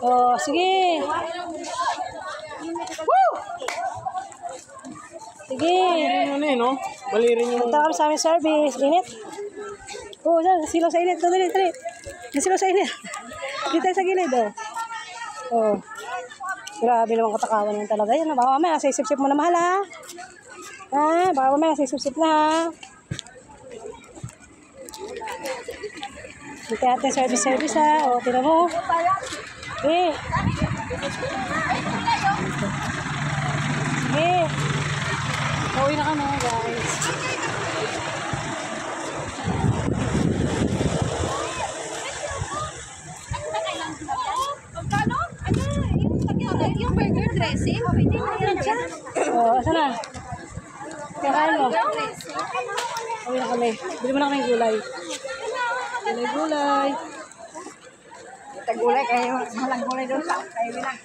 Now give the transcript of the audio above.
Oh, sige. Woo! Sige. Ano eh, no? Balirin yung... Punta kami sa aming service. Init. Oh, dyan. Silaw sa init. Dali, dali. Silaw sa init. Dito tayo sa gilid, oh. Oh. Grabe naman katakawan yan talaga. Yan, baka mamaya nasa isip-sip mo na mahal, ha? Ha? Baka mamaya nasa isip-sip na, ha? Dito natin service, ha? O, tira mo. Sige. Sige. Pauwi na kami, guys. Yung burger dressing, pwede na yan dyan. O, asan na? Kakain mo. Pauwi na kami. Bili mo na kami gulay. Gulay. Gulay kayo, malang gulay doon sa kayo lang.